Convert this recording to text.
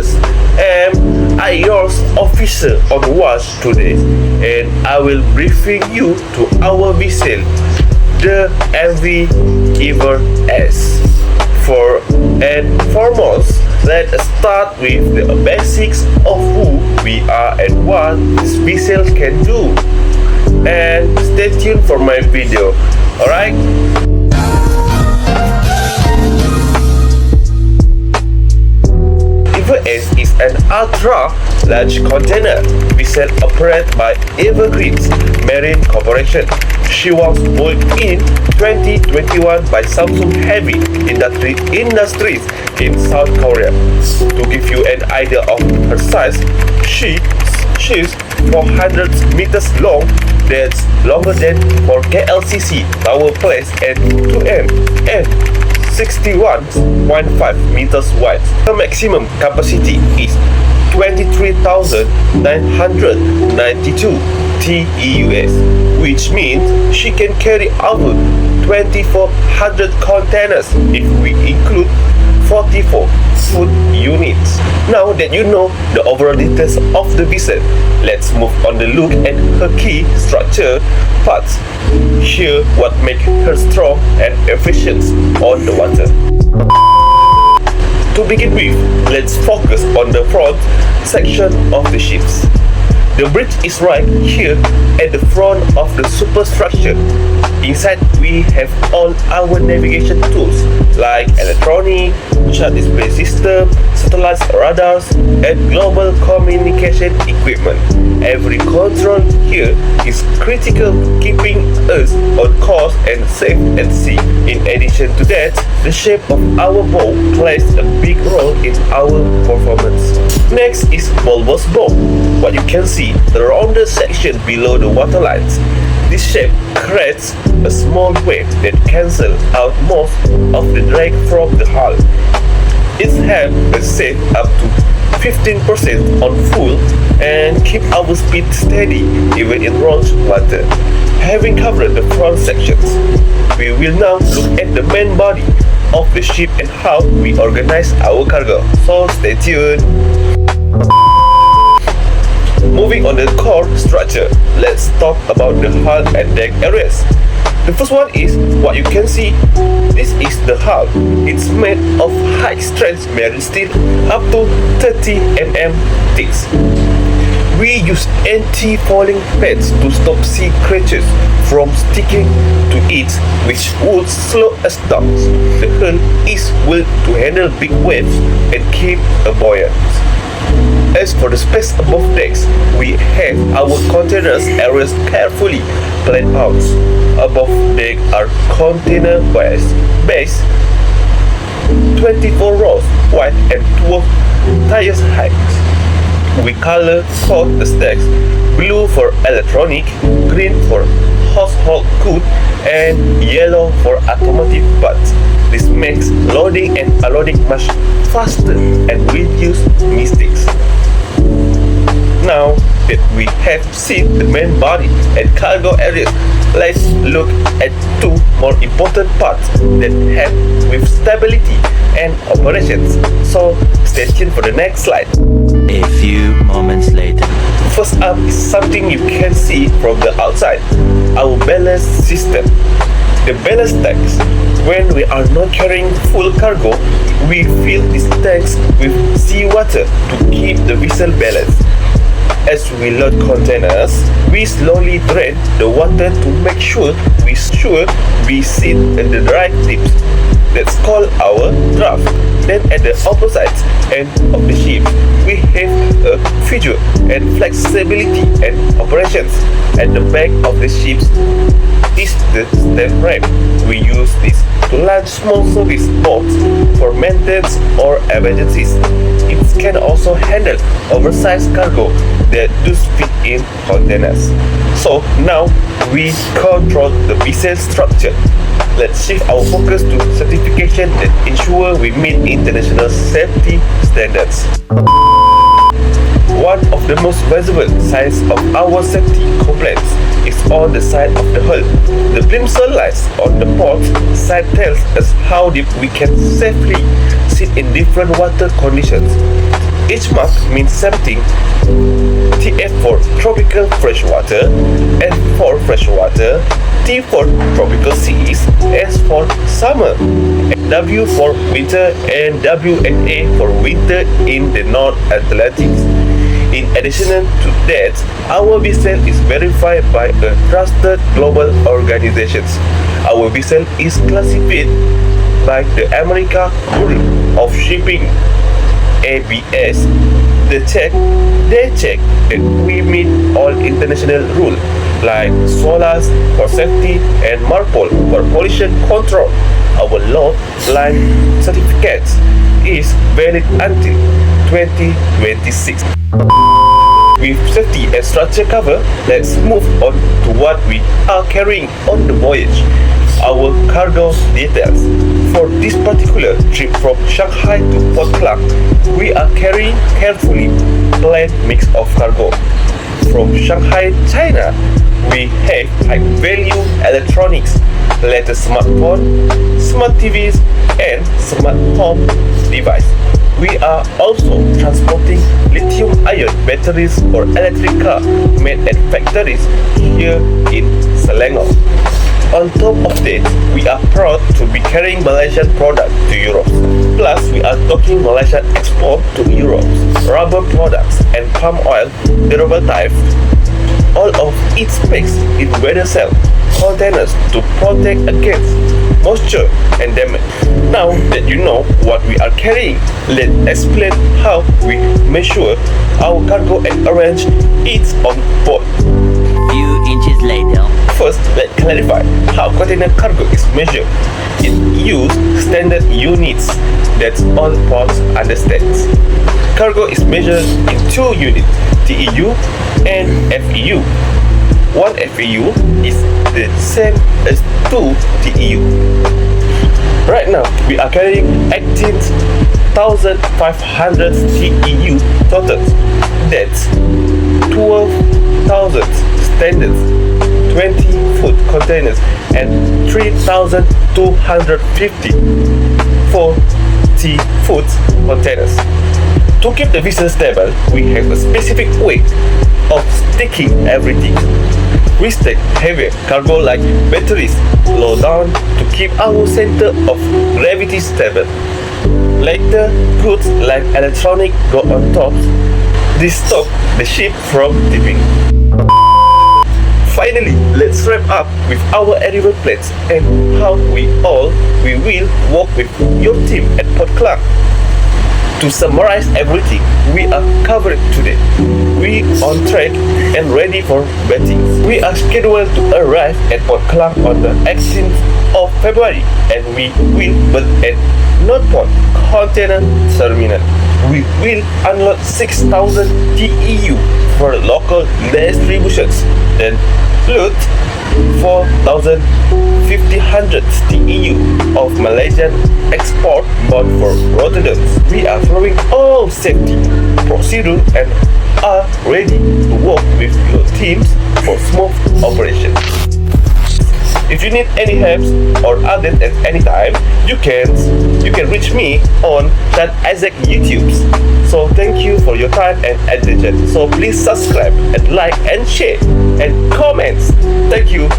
viewers, and I yours officer on watch today, and I will briefing you to our vessel, the MV Ever S. For and foremost, let us start with the basics of who we are and what this vessel can do. And stay tuned for my video. Alright? Ever-S is an ultra-large container vessel operated by Evergreen's Marine Corporation. She was built in 2021 by Samsung Heavy Industries in South Korea. To give you an idea of her size, she's 400 meters long, that's longer than for KLCC tower place and 2M, and 61.5 meters wide. The maximum capacity is 23,992 TEUs, which means she can carry over 2,400 containers if we include 44 food units. Now that you know the overall details of the vessel, let's move on the look at her key structure parts. Here what makes her strong and efficient on the water. To begin with, let's focus on the front section of the ships. The bridge is right here at the front of the superstructure. Inside we have all our navigation tools like electronic, chart display system, satellites, radars, and global communication equipment. Every control here is critical to keeping us on course and safe at sea. In addition to that, the shape of our bow plays a big role in our performance. Next is bulbous bow. What you can see, the rounded section below the waterlines. This shape creates a small wave that cancels out most of the drag from the hull. It helps us save up to 15% on fuel and keep our speed steady even in rough water. Having covered the front sections, we will now look at the main body of the ship and how we organize our cargo. So stay tuned. Moving on the core structure, let's talk about the hull and deck areas. The first one is what you can see. This is the hull. It's made of high-strength marine steel up to 30 mm thick. We use anti-fouling pads to stop sea creatures from sticking to it, which would slow us down. The hull is built to handle big waves and keep a buoyant. As for the space above decks, we have our containers areas carefully planned out. Above deck are container bays, 24 rows wide and 12 tiers high. We color code the stacks: blue for electronic, green for household goods, and yellow for automotive parts. This makes loading and unloading much faster and reduce mistakes. Now that we have seen the main body and cargo areas, let's look at two more important parts that help with stability and operations. So stay tuned for the next slide. A few moments later. First up is something you can see from the outside, our ballast system. The ballast tanks. When we are not carrying full cargo, we fill these tanks with seawater to keep the vessel balanced. As we load containers, we slowly drain the water to make sure we sit at the right tips. That's called our draft. Then at the opposite end of the ship, we have a feature and flexibility and operations. At the back of the ship is the step ramp. We use this to launch small service boats for maintenance or emergencies. It can also handle oversized cargo that does fit in containers. So now we control the vessel structure. Let's shift our focus to certification that ensure we meet international safety standards. One of the most visible signs of our safety complaints is on the side of the hull. The blimsel lights on the port side tells us how deep we can safely sit in different water conditions. Each mark means something. TF for tropical freshwater, F for freshwater, T for tropical seas, S for summer, W for winter, and W and A for winter in the North Atlantic. In addition to that, our vessel is verified by a trusted global organizations. Our vessel is classified by the American Bureau of Shipping, ABS. They check that we meet all international rules like SOLAS for safety and MARPOL for pollution control. Our load line certificate is valid until 2026. With safety and structure cover, let's move on to what we are carrying on the voyage. Our cargo details. For this particular trip from Shanghai to Port Klang, we are carrying carefully planned mix of cargo. From Shanghai, China, we have high-value electronics, latest smartphone, smart TVs, and smart home device. We are also transporting lithium-ion batteries for electric car made at factories here in Selangor. On top of that, we are proud to be carrying Malaysian products to Europe. Plus, we are talking Malaysian export to Europe, rubber products and palm oil derivative. All of its packs in weather cell containers to protect against moisture and damage. Now that you know what we are carrying, let's explain how we measure our cargo and arrange it on board. Few inches later. First, let's clarify how container cargo is measured. It uses standard units that all ports understand. Cargo is measured in two units, TEU and FEU. One FEU is the same as 2 TEU. Right now, we are carrying 18,500 TEU total. That's 12,000 standards, 20-foot containers, and 3,250 40-foot containers. To keep the vessel stable, we have a specific way of stacking everything. We stack heavier cargo like batteries low down to keep our center of gravity stable. Later, goods like electronic go on top. This stops the ship from tipping. Finally, let's wrap up with our arrival plans and how we will work with your team at Port Klang. To summarize everything we are covering today, we on track and ready for betting. We are scheduled to arrive at Port Klang on the 18th of February and we will berth at Northport Container Terminal. We will unload 6,000 TEU for local distributions, then load 4,500 TEU of Malaysian export bound for Rotterdam. We are following all safety procedures and are ready to work with your teams for smooth operation. If you need any help or update at any time, you can reach me on that Isaac YouTube's. So thank you for your time and attention. So please subscribe and like and share and comments. Thank you.